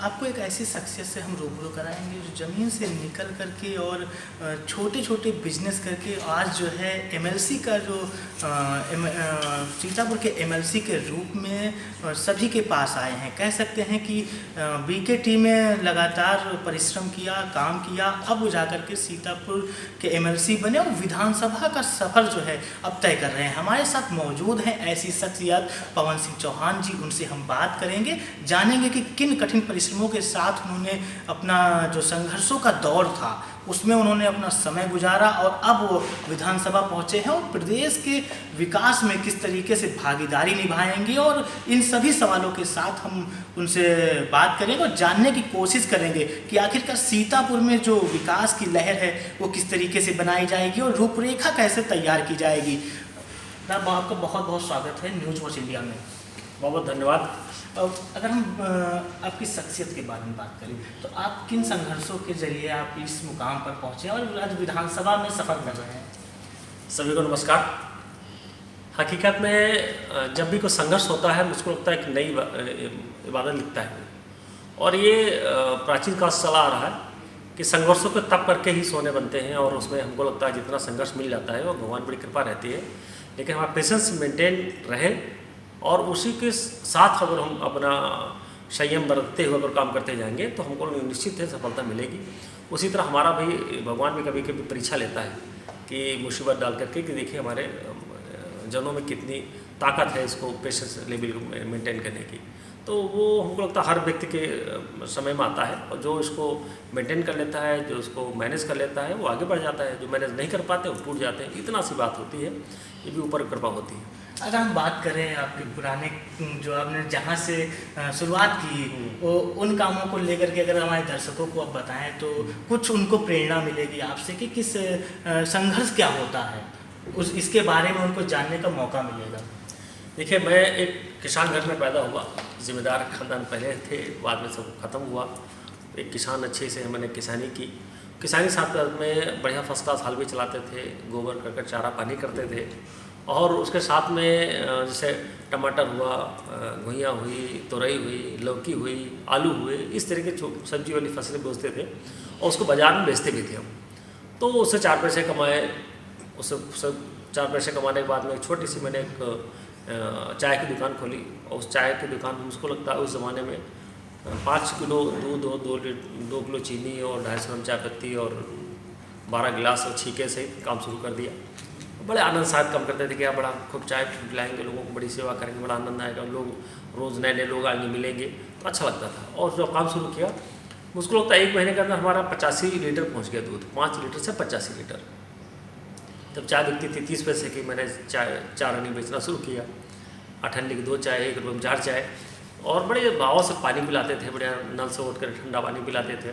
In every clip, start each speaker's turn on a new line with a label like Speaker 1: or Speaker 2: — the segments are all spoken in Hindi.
Speaker 1: आपको एक ऐसी शख्सियत से हम रूबरू कराएंगे जो ज़मीन से निकल करके और छोटे छोटे बिजनेस करके आज जो है एमएलसी का जो सीतापुर के एमएलसी के रूप में सभी के पास आए हैं। कह सकते हैं कि बीके टीम में लगातार परिश्रम किया, काम किया, अब वो जाकर के सीतापुर के एमएलसी बने और विधानसभा का सफ़र जो है अब तय कर रहे हैं। हमारे साथ मौजूद हैं ऐसी शख्सियत पवन सिंह चौहान जी। उनसे हम बात करेंगे, जानेंगे कि किन कठिन परिश्रमों के साथ उन्होंने अपना जो संघर्षों का दौर था उसमें उन्होंने अपना समय गुजारा और अब वो विधानसभा पहुंचे हैं और प्रदेश के विकास में किस तरीके से भागीदारी निभाएंगे। और इन सभी सवालों के साथ हम उनसे बात करेंगे और जानने की कोशिश करेंगे कि आखिरकार सीतापुर में जो विकास की लहर है वो किस तरीके से बनाई जाएगी और रूपरेखा कैसे तैयार की जाएगी। आपका बहुत बहुत स्वागत है न्यूज़ वॉच इंडिया में।
Speaker 2: बहुत बहुत धन्यवाद।
Speaker 1: अगर हम आपकी शख्सियत के बारे में बात करें तो आप किन संघर्षों के जरिए आप इस मुकाम पर पहुंचे और आज विधानसभा में सफ़र कर रहे हैं।
Speaker 2: सभी को नमस्कार। हकीकत में जब भी कोई संघर्ष होता है मुझको लगता है एक नई इबादत लिखता है और ये प्राचीन काल से चला आ रहा है कि संघर्षों को तब करके ही सोने बनते हैं और उसमें हमको लगता है जितना संघर्ष मिल जाता है वो भगवान बड़ी कृपा रहती है। लेकिन हमारा पेशेंस मेंटेन रहे और उसी के साथ अगर हम अपना संयम बरतते हुए अगर काम करते जाएंगे तो हमको निश्चित है सफलता मिलेगी। उसी तरह हमारा भी भगवान भी कभी कभी परीक्षा लेता है कि मुसीबत डाल करके कि देखिए हमारे जनों में कितनी ताकत है इसको पेशेंस लेवल मेंटेन करने की। तो वो हमको लगता है हर व्यक्ति के समय में आता है और जो इसको मेंटेन कर लेता है, जो इसको मैनेज कर लेता है वो आगे बढ़ जाता है। जो मैनेज नहीं कर पाते वो टूट जाते हैं। इतना सी बात होती है, ये भी ऊपर कृपा होती है।
Speaker 1: अगर हम बात करें आपके पुराने जो आपने जहाँ से शुरुआत की वो उन कामों को लेकर के अगर हमारे दर्शकों को आप बताएं तो कुछ उनको प्रेरणा मिलेगी आपसे कि किस संघर्ष क्या होता है, उस इसके बारे में उनको जानने का मौका मिलेगा।
Speaker 2: देखिए, मैं एक किसान घर में पैदा हुआ, ज़िम्मेदार खानदान पहले थे, बाद में सब ख़त्म हुआ। एक किसान अच्छे से मैंने किसानी की। किसानी साथ में बढ़िया फर्स्ट क्लास हाल भी चलाते थे, गोबर कर चारा पानी करते थे और उसके साथ में जैसे टमाटर हुआ, घुइयाँ हुई, तुरई हुई, लौकी हुई, आलू हुए, इस तरह के सब्जी वाली फसलें बेचते थे और उसको बाज़ार में बेचते भी थे हम। तो उससे 4 पैसे कमाए। उससे सब 4 पैसे कमाने के बाद में एक छोटी सी मैंने एक चाय की दुकान खोली और उस चाय की दुकान में मुझको लगता है उस ज़माने में 5 किलो दूध और 2 किलो चीनी और 250 ग्राम चाय पत्ती और 12 गिलास और छीके से काम शुरू कर दिया। बड़े आनंद साथ काम करते थे कि आप बड़ा खूब चाय पिलाएंगे, लोगों को बड़ी सेवा करेंगे, बड़ा आनंद आएगा, लोग रोज़ नए नए लोग आएंगे मिलेंगे, तो अच्छा लगता था। और जब काम शुरू किया मुझको लगता है 1 महीने के अंदर हमारा 85 लीटर पहुँच गया दूध, 5 लीटर से 85 लीटर। जब चाय बिकती थी 30 पैसे की, मैंने चाय 4 आनी बेचना शुरू किया। 8 आने की 2 चाय, 1 रुपये में 4 चाय और बड़े भाव से पानी पिलाते थे, बढ़िया नल से उठ कर ठंडा पानी पिलाते थे।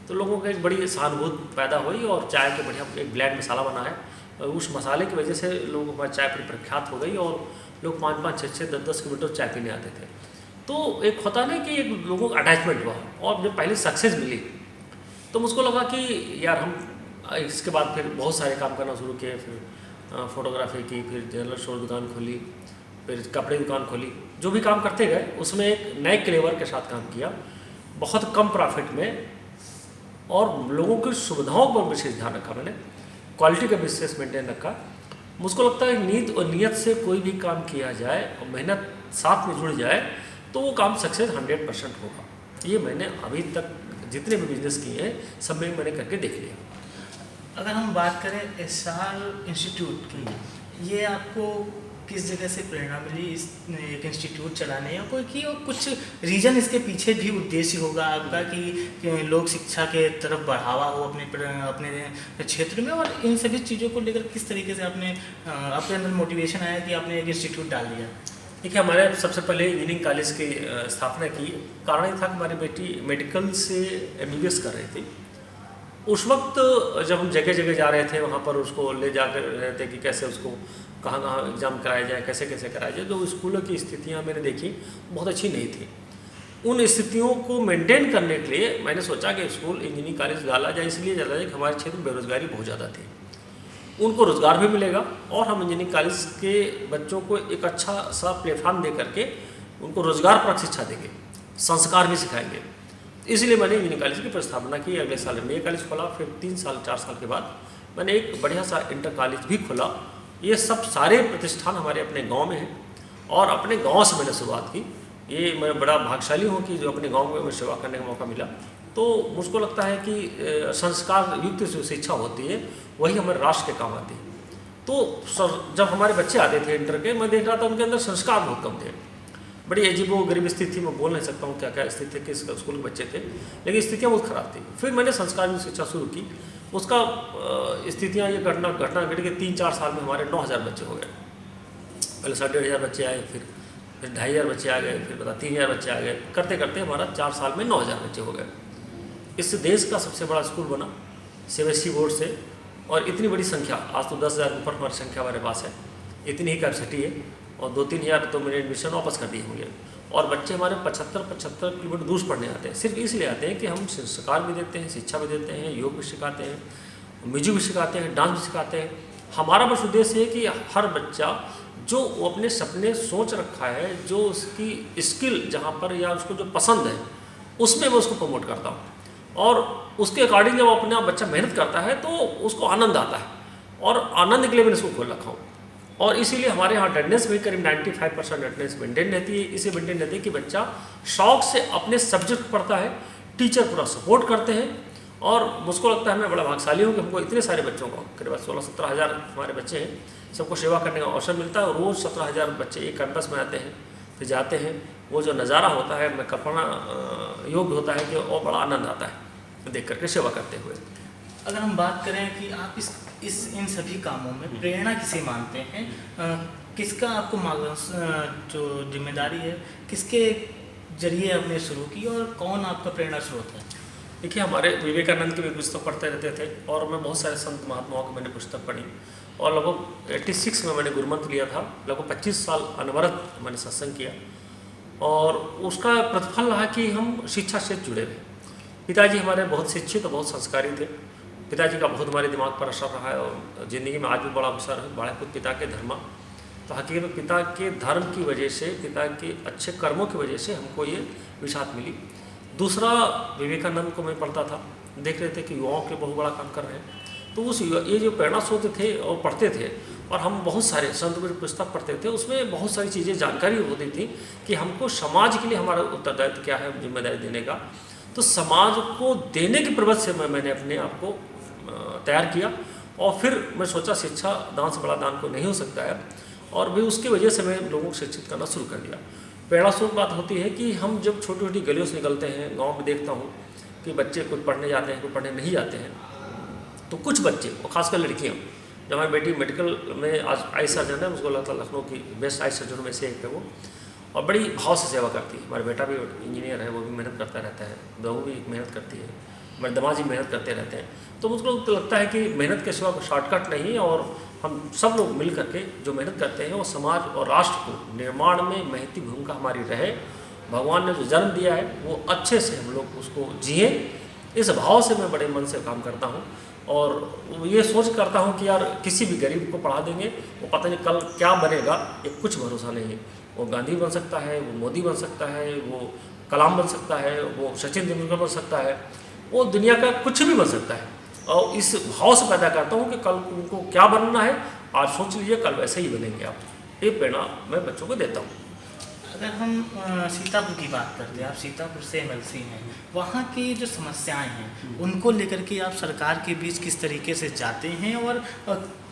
Speaker 2: तो लोगों को एक बड़ी सहानुभूति पैदा हुई और चाय के बढ़िया एक ब्लेंड मसाला बना है और उस मसाले की वजह से लोगों हमारी चाय पर प्रख्यात हो गई और लोग 5-5, 6-6, 10-10 किलोमीटर चाय पीने आते थे। तो एक होता नहीं कि एक लोगों का अटैचमेंट हुआ और जब पहले सक्सेस मिली तो मुझको लगा कि यार हम इसके बाद फिर बहुत सारे काम करना शुरू किए। फिर फोटोग्राफी की, फिर जनरल स्टोर दुकान खोली, फिर कपड़े दुकान खोली। जो भी काम करते गए उसमें एक नए क्लेवर के साथ काम किया, बहुत कम प्रॉफिट में और लोगों की सुविधाओं पर विशेष ध्यान रखा। मैंने क्वालिटी का विशेष मेंटेन रखा। मुझको लगता है नीयत और नियत से कोई भी काम किया जाए और मेहनत साथ में जुड़ जाए तो वो काम सक्सेस 100% होगा। ये मैंने अभी तक जितने भी बिजनेस किए हैं सब में मैंने करके देख लिया।
Speaker 1: अगर हम बात करें एसआर इंस्टीट्यूट की, ये आपको किस जगह से प्रेरणा मिली इस एक इंस्टीट्यूट चलाने या कोई की और कुछ रीज़न इसके पीछे भी उद्देश्य होगा आपका कि लोग शिक्षा के तरफ बढ़ावा हो अपने क्षेत्र में, और इन सभी चीज़ों को लेकर किस तरीके से आपने अपने अंदर मोटिवेशन आया कि आपने एक इंस्टीट्यूट डाल दिया।
Speaker 2: देखिए, हमारे सबसे पहले इंजीनियरिंग कॉलेज की स्थापना की कारण ये था कि हमारी बेटी मेडिकल से MBBS कर रही थी। उस वक्त जब हम जगह जगह जा रहे थे वहाँ पर उसको ले जाकर रहे थे कि कैसे उसको कहाँ कहाँ एग्ज़ाम कराया जाए, कैसे कैसे कराया जाए। जो स्कूलों की स्थितियाँ मैंने देखी बहुत अच्छी नहीं थी। उन स्थितियों को मेंटेन करने के लिए मैंने सोचा कि स्कूल इंजीनियरिंग कॉलेज डाला जाए। इसलिए डाला जाए कि हमारे क्षेत्र में बेरोजगारी बहुत ज़्यादा थी, उनको रोज़गार भी मिलेगा और हम इंजीनियरिंग कॉलेज के बच्चों को एक अच्छा सा प्लेटफॉर्म दे करके उनको रोज़गार पर शिक्षा देंगे, संस्कार भी सिखाएंगे। इसलिए मैंने इंजीनियरिंग कॉलेज की प्रस्तावना की। अगले साल एमबीए कॉलेज खोला, फिर 4 साल के बाद मैंने एक बढ़िया सा इंटर कॉलेज भी खोला। ये सब सारे प्रतिष्ठान हमारे अपने गांव में हैं और अपने गांव से मैंने शुरुआत की। ये मैं बड़ा भाग्यशाली हूँ कि जो अपने गांव में मैं सेवा करने का मौका मिला। तो मुझको लगता है कि संस्कार युक्त जो शिक्षा होती है वही हमारे राष्ट्र के काम आती है। तो सर जब हमारे बच्चे आते थे इंटर के, मैं देख रहा था उनके अंदर संस्कार बहुत कम थे। बड़ी अजीब व गरीब स्थिति थी, मैं बोल नहीं सकता हूँ क्या क्या स्थिति थी, किस स्कूल के बच्चे थे, लेकिन स्थितियाँ बहुत ख़राब थी। फिर मैंने संस्कार युक्त शिक्षा शुरू की। उसका स्थितियाँ ये घटना घट के 3-4 साल में हमारे 9,000 बच्चे हो गए। पहले 1,500 बच्चे आए, फिर 2,500 बच्चे आ गए, फिर 3,000 बच्चे आ गए। करते करते हमारा 4 साल में 9,000 बच्चे हो गए। इस देश का सबसे बड़ा स्कूल बना सीबीएसई बोर्ड से। और इतनी बड़ी संख्या, आज तो 10,000 ऊपर हमारी संख्या हमारे पास है, इतनी ही कैपेसिटी है। और 2-3 हज़ार तो मैंने एडमिशन वापस कर दिए होंगे। और बच्चे हमारे 75 किलोमीटर दूर पढ़ने आते हैं। सिर्फ इसलिए आते हैं कि हम संस्कार भी देते हैं, शिक्षा भी देते हैं, योग भी सिखाते हैं, म्यूजिक भी सिखाते हैं, डांस भी सिखाते हैं। हमारा बस उद्देश्य है कि हर बच्चा जो वो अपने सपने सोच रखा है, जो उसकी स्किल जहाँ पर या उसको जो पसंद है उसमें मैं उसको प्रमोट करता हूँ। और उसके अकॉर्डिंग जब अपना बच्चा मेहनत करता है तो उसको आनंद आता है, और आनंद के लिए मैंने इसको खोल रखा हूँ। और इसीलिए हमारे यहाँ अटेंडेंस भी करीब 95% अटेंडेंस मेंटेन रहती है। इसे मेंटेन रहती है कि बच्चा शौक से अपने सब्जेक्ट पढ़ता है, टीचर पूरा सपोर्ट करते हैं। और मुझको लगता है मैं बड़ा भाग्यशाली हूँ कि हमको इतने सारे बच्चों को, करीब 16-17 हज़ार हमारे बच्चे हैं, सबको सेवा करने का अवसर मिलता है। और रोज़ 17,000 बच्चे एक कैंपस में आते हैं, फिर जाते हैं। वो जो नज़ारा होता है, मैं कल्पना योग्य होता है कि और बड़ा आनंद आता है देख करके सेवा करते हुए।
Speaker 1: अगर हम बात करें कि आप इन सभी कामों में प्रेरणा किसे मानते हैं, किसका आपको मार्गदर्शन जो जिम्मेदारी है, किसके जरिए आपने शुरू की और कौन आपका प्रेरणा स्रोत है?
Speaker 2: देखिए, हमारे विवेकानंद की भी पुस्तक पढ़ते रहते थे और मैं बहुत सारे संत महात्माओं की मैंने पुस्तक पढ़ी। और लगभग 86 में मैंने गुरुमंत्र लिया था। लगभग 25 साल अनवरत मैंने सत्संग किया और उसका प्रतिफल रहा कि हम शिक्षा से जुड़े हुए। पिताजी हमारे बहुत शिक्षित और बहुत संस्कारी थे। पिताजी का बहुत हमारे दिमाग पर असर रहा है और ज़िंदगी में आज भी बड़ा असर है। बड़े खुद पिता के धर्म, तो हकीकत में पिता के धर्म की वजह से, पिता के अच्छे कर्मों की वजह से हमको ये विशात मिली। दूसरा, विवेकानंद को मैं पढ़ता था, देख रहे थे कि युवाओं के बहुत बड़ा काम कर रहे हैं। तो उस ये जो प्रेरणा स्रोत थे और पढ़ते थे, और हम बहुत सारे संत की पुस्तक पढ़ते थे, उसमें बहुत सारी चीज़ें जानकारी होती थी कि हमको समाज के लिए हमारा उत्तरदायित्व क्या है, जिम्मेदारी देने का। तो समाज को देने की प्रवृत्ति से मैंने अपने आप को तैयार किया। और फिर मैं सोचा शिक्षा दान से बड़ा दान को नहीं हो सकता है, और भी उसकी वजह से मैं लोगों को शिक्षित करना शुरू कर दिया। प्रेरणा स्रोत बात होती है कि हम जब छोटी छोटी गलियों से निकलते हैं, गांव में देखता हूँ कि बच्चे कुछ पढ़ने जाते हैं, कुछ पढ़ने नहीं जाते हैं। तो कुछ बच्चे, और खासकर लड़कियाँ, जब हमारी बेटी मेडिकल में आज आई सर्जन है, उसको लगता है लखनऊ की बेस्ट आई सर्जन में से एक है वो, और बड़ी भाव से सेवा करती है। हमारा बेटा भी इंजीनियर है, वो भी मेहनत करता रहता है, बहू भी मेहनत करती है, हमारे दामाद जी मेहनत करते रहते हैं। तो मुझको तो लगता है कि मेहनत के सिवा कोई शॉर्टकट नहीं है, और हम सब लोग मिल करके जो मेहनत करते हैं वो समाज और राष्ट्र को निर्माण में महती भूमिका हमारी रहे। भगवान ने जो जन्म दिया है वो अच्छे से हम लोग उसको जिए, इस भाव से मैं बड़े मन से काम करता हूँ। और ये सोच करता हूँ कि यार किसी भी गरीब को पढ़ा देंगे, वो पता नहीं कल क्या बनेगा, ये कुछ भरोसा नहीं है। वो गांधी बन सकता है, वो मोदी बन सकता है, वो कलाम बन सकता है, वो सचिन तेंदुलकर बन सकता है, वो दुनिया का कुछ भी बन सकता है। और इस भाव से पैदा करता हूँ कि कल उनको क्या बनना है, आज सोच लीजिए, कल वैसे ही बनेंगे आप। ये प्रेरणा मैं बच्चों को देता हूँ।
Speaker 1: अगर हम सीतापुर की बात करते हैं, आप सीतापुर से एमएलसी हैं, वहाँ की जो समस्याएं हैं उनको लेकर के आप सरकार के बीच किस तरीके से जाते हैं, और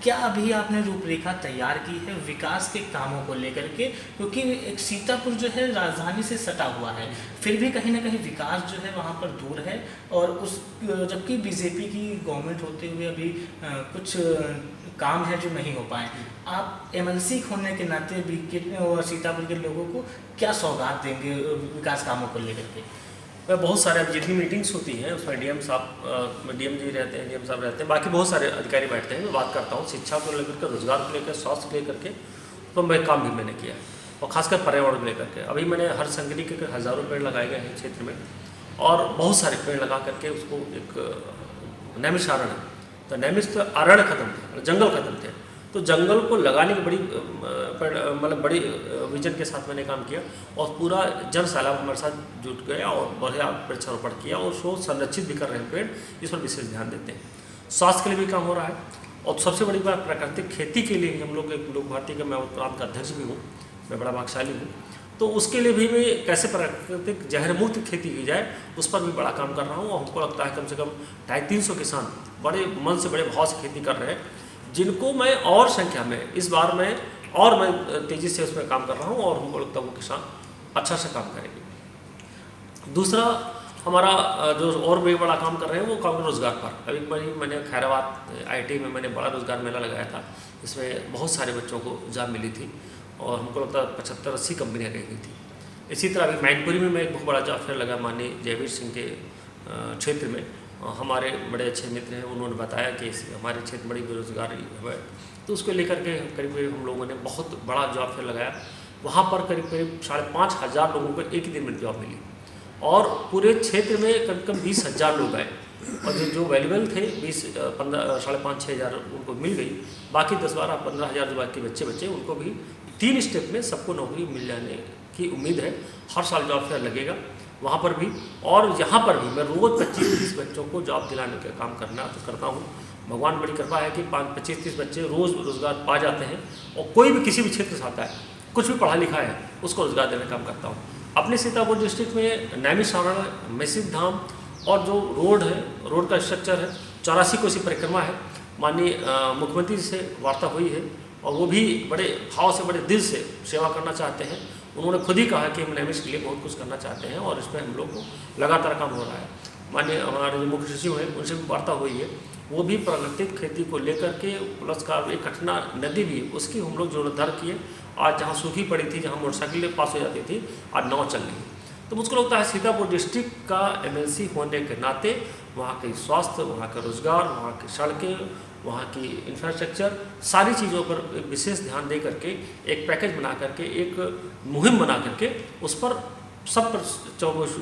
Speaker 1: क्या अभी आपने रूपरेखा तैयार की है विकास के कामों को लेकर के? क्योंकि एक सीतापुर जो है राजधानी से सटा हुआ है, फिर भी कहीं ना कहीं विकास जो है वहाँ पर दूर है, और उस जबकि बीजेपी की गवर्नमेंट होते हुए अभी कुछ काम है जो नहीं हो पाए। आप एमएलसी होने के नाते भी और सीतापुर के लोगों को क्या सौगात देंगे विकास कामों को लेकर के?
Speaker 2: मैं बहुत सारे, अब जितनी मीटिंग्स होती हैं उसमें डीएम साहब, डीएम जी रहते हैं, डीएम साहब रहते हैं, बाकी बहुत सारे अधिकारी बैठते हैं। मैं बात करता हूँ शिक्षा को लेकर के, रोजगार को लेकर, स्वास्थ्य को लेकर के, तो मैं काम भी मैंने किया, और खासकर पर्यावरण को लेकर के। अभी मैंने हर संगरी के हज़ारों पेड़ लगाए गए हैं क्षेत्र में, और बहुत सारे पेड़ लगा करके उसको एक नैमिषारण्य है, तो नैमिष तो अरण्य खत्म थे, जंगल खत्म थे, तो जंगल को लगाने की बड़ी मतलब बड़ी विजन के साथ मैंने काम किया और पूरा जन सैलाब हमारे साथ जुट गया और बढ़िया वृक्षारोपण किया और उसको संरक्षित भी कर रहे हैं पेड़, इस पर विशेष ध्यान देते हैं। स्वास्थ्य के लिए भी काम हो रहा है और सबसे बड़ी बात प्राकृतिक खेती के लिए हम लोग एक लोक भारती का मैं प्रांत का अध्यक्ष भी हूँ, मैं बड़ा भाग्यशाली हूँ। तो उसके लिए भी मैं कैसे प्राकृतिक जहर मुक्त खेती की जाए उस पर भी बड़ा काम कर रहा हूँ और हमको लगता है कम से कम 250-300 किसान बड़े मन से बड़े भाव से खेती कर रहे हैं, जिनको मैं और संख्या में इस बार में और मैं तेज़ी से उसमें काम कर रहा हूँ और हमको लगता है वो किसान अच्छा से काम करेंगे। दूसरा हमारा जो और भी बड़ा काम कर रहे हैं वो काम रोज़गार पर। अभी बड़ी मैंने खैराबाद IIT में मैंने बड़ा रोज़गार मेला लगाया था, इसमें बहुत सारे बच्चों को जॉब मिली थी और हमको लगता है 75-80 कंपनियाँ गई थी। इसी तरह अभी मैनपुरी में मैं एक बहुत बड़ा जॉब फेयर लगा माननीय जयवीर सिंह के क्षेत्र में। हमारे बड़े अच्छे मित्र हैं, उन्होंने बताया कि हमारे क्षेत्र बड़ी बेरोजगारी है, तो उसको लेकर के करीब हम लोगों ने बहुत बड़ा जॉब फेयर लगाया। वहाँ पर करीब 5,500 लोगों को एक ही दिन में जॉब मिली और पूरे क्षेत्र में कम से कम 20,000 लोग आए और जो वैल्यूबल थे 5,500-6,500 उनको मिल गई। बाकी 10-12-15,000 जो बाकी बच्चे उनको भी 3 स्टेप में सबको नौकरी मिल जाने की उम्मीद है। हर साल जॉब फेयर लगेगा वहाँ पर भी और यहाँ पर भी मैं रोज़ 25-30 बच्चों को जॉब दिलाने का काम करता हूँ। भगवान बड़ी कृपा है कि 25-30 बच्चे रोज़ रोज़गार पा जाते हैं और कोई भी किसी भी क्षेत्र से आता है, कुछ भी पढ़ा लिखा है, उसको रोज़गार देने का काम करता हूँ। अपने सीतापुर डिस्ट्रिक्ट में नैमिषारण, मैसिव धाम और जो रोड है, रोड का स्ट्रक्चर है, 84 कोसी परिक्रमा है। माननीय मुख्यमंत्री से वार्ता हुई है और वो भी बड़े भाव से बड़े दिल से सेवा करना चाहते हैं। उन्होंने खुद ही कहा कि हम नैमिष के लिए बहुत कुछ करना चाहते हैं और इस पर हम लोग को लगातार काम हो रहा है। माननीय हमारे जो मुख्य सचिव हैं उनसे भी वार्ता हुई है, वो भी प्राकृतिक खेती को लेकर के प्लस का एक कठिना नदी भी उसकी हम लोग जीर्णोद्धार किए। आज जहाँ सूखी पड़ी थी, जहाँ मोटरसाइकिलें पास हो जाती थी, आज नाव चल रही है। तो मुझको लगता है सीतापुर डिस्ट्रिक्ट का MLC होने के नाते वहाँ के स्वास्थ्य, वहाँ का रोज़गार, वहाँ की सड़कें, वहाँ की इंफ्रास्ट्रक्चर, सारी चीज़ों पर एक विशेष ध्यान दे करके एक पैकेज बना करके एक मुहिम बना करके उस पर सब पर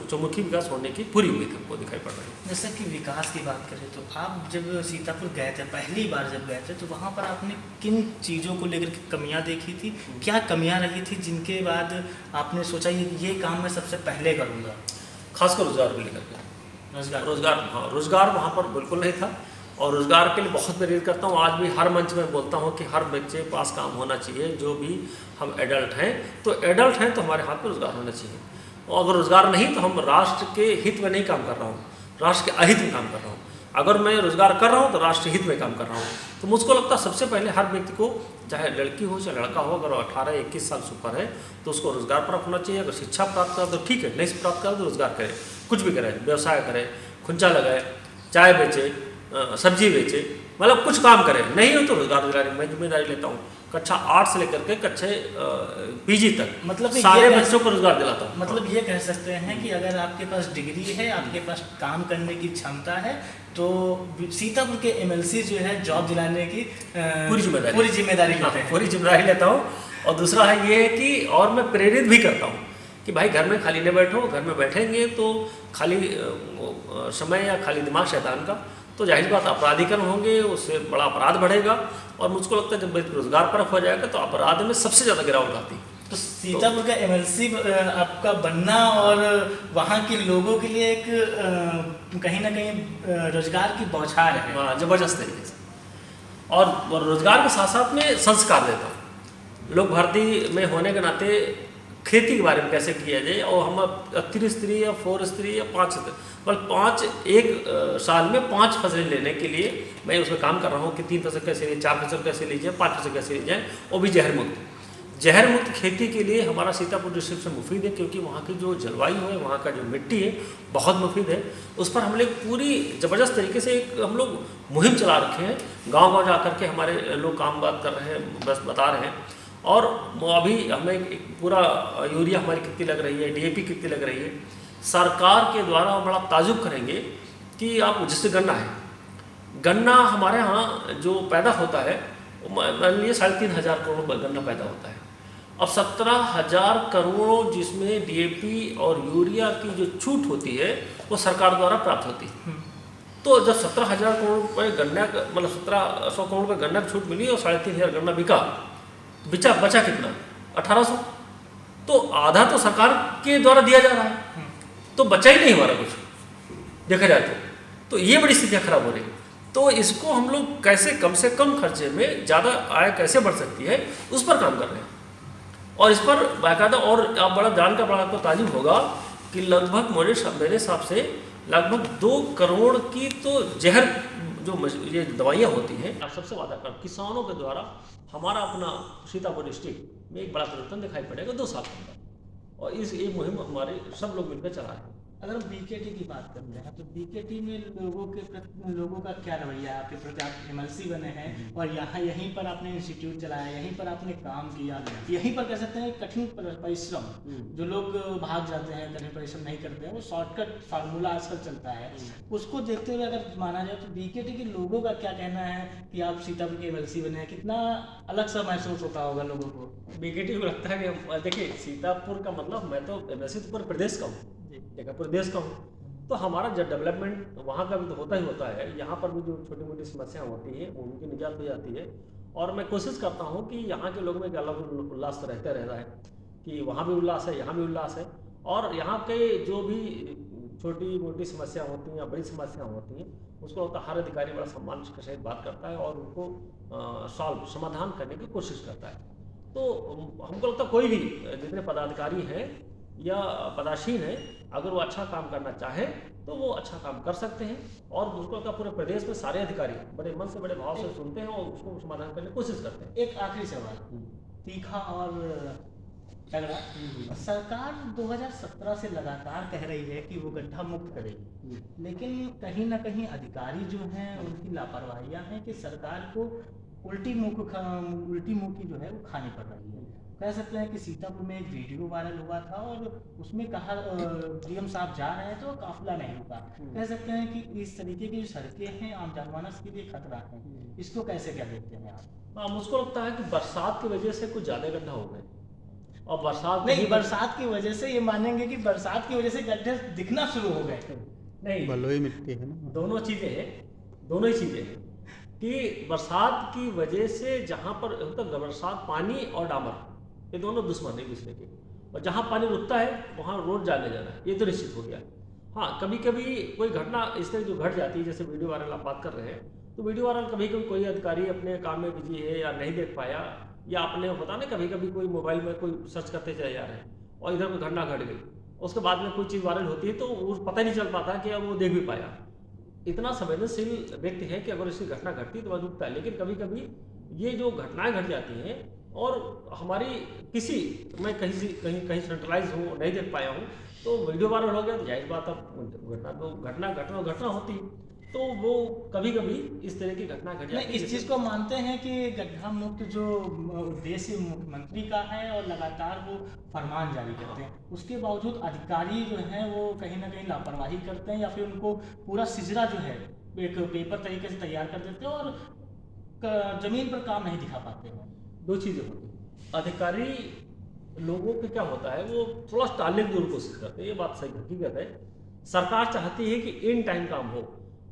Speaker 2: चौमुखी विकास होने की पूरी उम्मीद हमको दिखाई पड़ रही है।
Speaker 1: जैसे कि विकास की बात करें तो आप जब सीतापुर गए थे, पहली बार जब गए थे, तो वहाँ पर आपने किन चीज़ों को लेकर के कमियाँ देखी थी, क्या कमियाँ रही थी जिनके बाद आपने सोचा ये काम मैं सबसे पहले करूँगा?
Speaker 2: खासकर रोज़गार को लेकर के रोज़गार वहाँ पर बिल्कुल नहीं था और रोज़गार के लिए बहुत प्रेरित करता हूँ। आज भी हर मंच में बोलता हूँ कि हर बच्चे पास काम होना चाहिए। जो भी हम एडल्ट हैं तो हमारे हाथ में रोज़गार होना चाहिए और अगर रोज़गार नहीं तो हम राष्ट्र के हित में नहीं काम कर रहा हूँ, राष्ट्र के अहित में काम कर रहा हूँ। अगर मैं रोज़गार कर रहा हूँ तो राष्ट्र हित में काम कर रहा हूँ। तो मुझको लगता है सबसे पहले हर व्यक्ति को, चाहे लड़की हो चाहे लड़का हो, अगर 18-21 साल से ऊपर है तो उसको रोज़गार प्राप्त होना चाहिए। अगर शिक्षा प्राप्त करा तो ठीक है, नहीं प्राप्त करा तो रोज़गार करे, कुछ भी करे, व्यवसाय करे, खुंचा लगाए, चाय बेचे, सब्जी बेचे, मतलब कुछ काम करे। नहीं हो तो रोज़गार दिलाने मैं जिम्मेदारी लेता हूँ। कक्षा 8 से लेकर के कक्षा PG तक
Speaker 1: मतलब
Speaker 2: सारे बच्चों को रोज़गार दिलाता हूँ।
Speaker 1: मतलब ये कह सकते हैं कि अगर आपके पास डिग्री है, आपके पास काम करने की क्षमता है, तो सीतापुर के MLC जो है जॉब दिलाने की पूरी जिम्मेदारी लेते हैं।
Speaker 2: पूरी जिम्मेदारी लेता हूँ। और दूसरा है ये है कि और मैं प्रेरित भी करता हूँ कि भाई घर में खाली न बैठो, घर में बैठेंगे तो खाली समय या खाली दिमाग शैतान का, तो जाहिर बात अपराधीकरण होंगे, उससे बड़ा अपराध बढ़ेगा। और मुझको लगता है जब रोजगार परख हो जाएगा तो अपराध में सबसे ज़्यादा गिरावट आती है।
Speaker 1: तो सीतापुर का MLC आपका बनना और वहाँ के लोगों के लिए एक कहीं ना कहीं रोजगार की बौछार है।
Speaker 2: हाँ, जबरदस्त तरीके से। और रोजगार के साथ साथ में संस्कार देता हूँ। लोक भारती में होने के नाते खेती के बारे में कैसे किया जाए, और हम 3 स्त्री या 4 स्त्री या 5 एक साल में 5 फसलें लेने के लिए मैं उसमें काम कर रहा हूँ कि 3 फसल कैसे लीजिए, 4 फसल कैसे लीजिए, 5 फसल कैसे लीजिए, वो भी जहर मुक्त खेती के लिए हमारा सीतापुर डिस्ट्रिक्ट से मुफीद है, क्योंकि वहाँ की जो जलवायु है, वहाँ का जो मिट्टी है बहुत मुफीद है। उस पर हम लोग पूरी ज़बरदस्त तरीके से एक हम लोग मुहिम चला रखे हैं। गांव-गांव जा कर के हमारे लोग काम बात कर रहे हैं, बस बता रहे हैं। और अभी हमें एक पूरा यूरिया हमारी कितनी लग रही है, DAP कितनी लग रही है, सरकार के द्वारा बड़ा ताजुब करेंगे कि आप जिससे गन्ना हमारे यहाँ जो पैदा होता है, मान लीजिए 3,500 करोड़ गन्ना पैदा होता है। अब 17,000 करोड़ जिसमें DAP और यूरिया की जो छूट होती है वो सरकार द्वारा प्राप्त होती है। तो जब 17,000 करोड़ रुपये गन्ना, मतलब 1,700 करोड़ रुपये गन्ना की छूट मिली और 3,500 गन्ना बिका, बचा बचा कितना 1800, तो आधा तो सरकार के द्वारा दिया जा रहा है, तो बचा ही नहीं हमारा कुछ देखा जाए तो ये बड़ी स्थितियाँ खराब हो रही। तो इसको हम लोग कैसे कम से कम खर्चे में ज़्यादा आय कैसे बढ़ सकती है उस पर काम कर रहे हैं। और इस पर बाकायदा, और आप बड़ा जान का बड़ा आपको ताजुब होगा कि लगभग मेरे हिसाब से लगभग 2 करोड़ की तो जहर जो ये दवाइयाँ होती हैं, आप सबसे वादा कर किसानों के द्वारा हमारा अपना सीतापुर डिस्ट्रिक्ट में एक बड़ा परिवर्तन दिखाई पड़ेगा 2 साल के अंदर। और ये मुहिम हमारे सब लोग मिलकर चला रहे हैं।
Speaker 1: अगर हम बीकेटी की बात करते हैं तो बीकेटी में लोगों का क्या रवैया है आपके प्रति? आप एमएलसी बने हैं और यहीं पर आपने इंस्टीट्यूट चलाया, यहीं पर आपने काम किया, यहीं पर कह सकते हैं कठिन परिश्रम, जो लोग भाग जाते हैं कठिन परिश्रम नहीं करते हैं, वो शॉर्टकट फार्मूला आजकल चलता है, उसको देखते हुए अगर माना जाए तो बीकेटी के लोगों का क्या कहना है कि आप सीतापुर के एमएलसी बने हैं? कितना अलग सा महसूस होता होगा लोगों को?
Speaker 2: बीकेटी को लगता है कि देखिए सीतापुर का मतलब, मैं तो एमएलसी तो पूरे प्रदेश का हूँ, पूरे देश का हूँ, तो हमारा जब डेवलपमेंट वहाँ का भी तो होता ही होता है, यहाँ पर भी जो छोटी मोटी समस्याएं होती हैं उनकी निजात हो जाती है। और मैं कोशिश करता हूँ कि यहाँ के लोगों में एक अलग उल्लास तो रहता रहता है कि वहाँ भी उल्लास है, यहाँ भी उल्लास है, और यहाँ के जो भी छोटी मोटी समस्या होती हैं या बड़ी समस्याएं होती हैं उसको होता हर अधिकारी बड़ा सम्मान के सहित बात करता है और उनको समाधान करने की कोशिश करता है। तो हमको लगता है कोई भी जितने पदाधिकारी हैं या पदासीन है, अगर वो अच्छा काम करना चाहे तो वो अच्छा काम कर सकते हैं। और मुझको लगता है पूरे प्रदेश में सारे अधिकारी बड़े मन से बड़े भाव से सुनते हैं और उसको समाधान करने की कोशिश करते हैं।
Speaker 1: एक आखिरी सवाल, तीखा और तगड़ा, सरकार 2017 से लगातार कह रही है कि वो गड्ढा मुक्त करेगी, लेकिन कहीं ना कहीं अधिकारी जो हैं उनकी लापरवाहियां हैं कि सरकार को उल्टी मुंह की जो है वो खानी पड़ रही है। कह सकते हैं कि सीतापुर में एक वीडियो वायरल हुआ था और उसमें कहा डीएम साहब जा रहे हैं तो काफिला नहीं रुका। कह सकते हैं कि इस तरीके की जो सड़कें हैं आम जनमानस के लिए खतरा है, इसको कैसे क्या देखते हैं आप?
Speaker 2: मुझको लगता है कि बरसात की वजह से कुछ ज्यादा गड्ढा हो गए, और बरसात
Speaker 1: नहीं, बरसात की वजह से ये मानेंगे कि बरसात की वजह से गड्ढे दिखना शुरू हो गए?
Speaker 2: नहीं,
Speaker 3: बलुई मिट्टी है ना,
Speaker 2: दोनों चीजें हैं, दोनों ही चीजें हैं कि बरसात की वजह से जहाँ पर मतलब बरसात, पानी और डामर ये दोनों दुश्मन है दूसरे के, और जहाँ पानी रुकता है वहाँ रोड जाने जाना है, ये तो निश्चित हो गया। हाँ, कभी कभी कोई घटना इस तरह जो घट जाती है, जैसे वीडियो वायरल आप बात कर रहे हैं, तो वीडियो वायरल कभी कभी कोई अधिकारी अपने काम में बिजी है या नहीं देख पाया, या अपने होता ना कभी कभी कोई मोबाइल में कोई सर्च करते चले जा रहे हैं और इधर कोई घटना घट गई, उसके बाद में कोई चीज़ वायरल होती है तो वो पता नहीं चल पाता कि अब वो देख भी पाया। इतना संवेदनशील व्यक्ति है कि अगर इसकी घटना घटती तो वह रुकता है, लेकिन कभी कभी ये जो घटनाएं घट जाती हैं और हमारी मैं कहीं सेंट्रलाइज हूँ, नहीं देख पाया हूँ, तो वीडियो वायरल हो गया तो जाहिर बात अब घटना होती, तो वो कभी कभी इस तरह की घटना घट जाती है।
Speaker 1: इस चीज़ को मानते हैं कि गड्ढा मुक्त जो उद्देश्य मुख्यमंत्री का है और लगातार वो फरमान जारी करते हैं, उसके बावजूद अधिकारी जो हैं वो कहीं ना कहीं लापरवाही करते हैं या फिर उनको पूरा सिजरा जो है एक पेपर तरीके से तैयार कर देते हैं और जमीन पर काम नहीं दिखा पाते हैं।
Speaker 2: दो चीज़ें होती हैं, अधिकारी लोगों के क्या होता है वो थोड़ा टालने की जरूर कोशिश करते हैं, ये बात सही हकीकत है। सरकार चाहती है कि इन टाइम काम हो,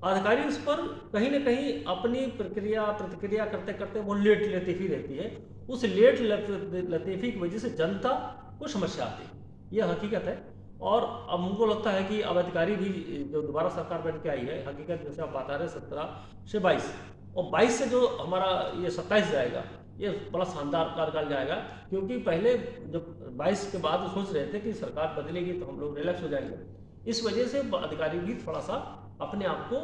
Speaker 2: अधिकारी उस पर कहीं ना कहीं अपनी प्रतिक्रिया करते करते वो लेट लतीफ़ी रहती है, उस लेट लतीफ़ी की वजह से जनता को समस्या आती है, ये हकीकत है। और अब मुझको लगता है कि अब अधिकारी भी जो दोबारा सरकार बन के आई है, हकीकत जैसे आप बता रहे 17 से 22 और 22 से जो हमारा ये 27 जाएगा, ये बड़ा शानदार कार्यकाल जाएगा, क्योंकि पहले जब 22 के बाद सोच रहे थे कि सरकार बदलेगी तो हम लोग रिलैक्स हो जाएंगे, इस वजह से अधिकारी भी थोड़ा सा अपने आप को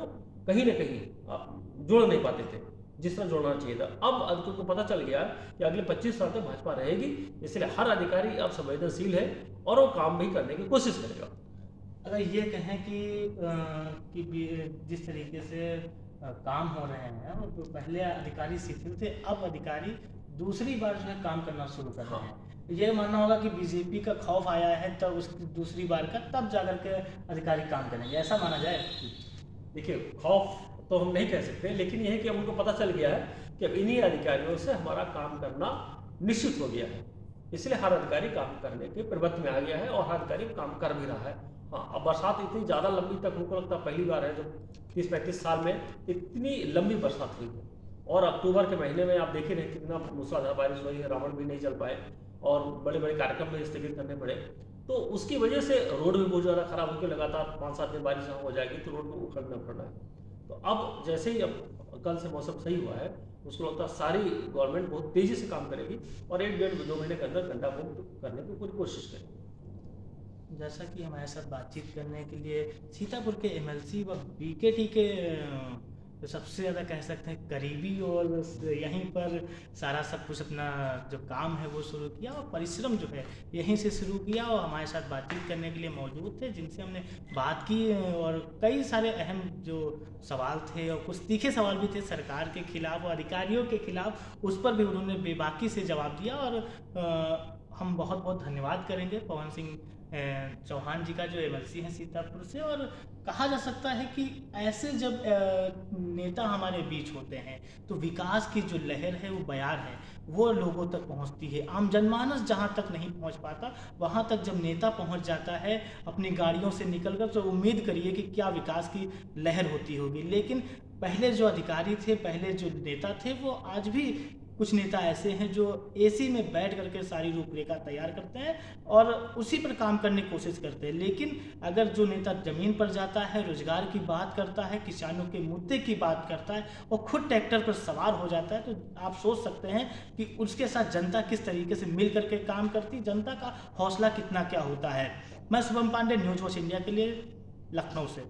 Speaker 2: कहीं ना कहीं जोड़ नहीं पाते थे जिस तरह जोड़ना चाहिए था। अब अधिकारियों को पता चल गया कि अगले 25 साल तक भाजपा रहेगी, इसलिए हर अधिकारी अब संवेदनशील है और वो काम भी करने की कोशिश करेगा।
Speaker 1: अगर ये कहें कि जिस तरीके से काम हो रहे हैं और तो पहले अधिकारी शिथिल थे, अब अधिकारी दूसरी बार जो है काम करना शुरू कर रहे हैं, ये मानना होगा कि बीजेपी का खौफ आया है तब उस दूसरी बार का तब जाकर के अधिकारी काम करेंगे, ऐसा माना जाए?
Speaker 2: देखिए, खौफ तो हम नहीं कह सकते, लेकिन यह है कि उनको पता चल गया है कि अब इन्हीं अधिकारियों से हमारा काम करना निश्चित हो गया है, इसलिए हर अधिकारी काम करने के प्रवृत्ति में आ गया है और हर अधिकारी काम कर भी रहा है। हाँ, अब बरसात इतनी ज़्यादा लंबी तक हमको लगता है पहली बार है जो 30-35 साल में इतनी लंबी बरसात हुई है, और अक्टूबर के महीने में आप देख ही रहे कितना मूसलाधार बारिश हुई है, रावण भी नहीं चल पाए और बड़े बड़े कार्यक्रम में स्थगित करने पड़े। तो उसकी वजह से रोड भी बहुत ज़्यादा खराब होकर लगातार 5-7 दिन बारिश हो जाएगी तो रोड को उखड़ना पड़ रहा है। तो अब जैसे ही अब कल से मौसम सही हुआ है, उसको लगता है सारी गवर्नमेंट बहुत तेज़ी से काम करेगी और 1-1.5-2 महीने के अंदर गड्ढा मुक्त करने की पूरी कोशिश करेगी।
Speaker 1: जैसा कि हमारे साथ बातचीत करने के लिए सीतापुर के एमएलसी व बीकेटी के तो सबसे ज़्यादा कह सकते हैं करीबी और यहीं पर सारा सब कुछ अपना जो काम है वो शुरू किया और परिश्रम जो है यहीं से शुरू किया और हमारे साथ बातचीत करने के लिए मौजूद थे, जिनसे हमने बात की और कई सारे अहम जो सवाल थे और कुछ तीखे सवाल भी थे सरकार के खिलाफ और अधिकारियों के खिलाफ, उस पर भी उन्होंने बेबाकी से जवाब दिया। और हम बहुत बहुत धन्यवाद करेंगे पवन सिंह चौहान जी का जो एमएलसी हैं सीतापुर से। और कहा जा सकता है कि ऐसे जब नेता हमारे बीच होते हैं तो विकास की जो लहर है वो बयार है वो लोगों तक पहुंचती है। आम जनमानस जहां तक नहीं पहुंच पाता वहां तक जब नेता पहुंच जाता है अपनी गाड़ियों से निकलकर, तो उम्मीद करिए कि क्या विकास की लहर होती होगी। लेकिन पहले जो अधिकारी थे, पहले जो नेता थे, वो आज भी कुछ नेता ऐसे हैं जो एसी में बैठ करके सारी रूपरेखा तैयार करते हैं और उसी पर काम करने की कोशिश करते हैं। लेकिन अगर जो नेता ज़मीन पर जाता है, रोजगार की बात करता है, किसानों के मुद्दे की बात करता है और खुद ट्रैक्टर पर सवार हो जाता है, तो आप सोच सकते हैं कि उसके साथ जनता किस तरीके से मिल करके काम करती, जनता का हौसला कितना क्या होता है। मैं Shubham Pandey, news watch India के लिए, लखनऊ से।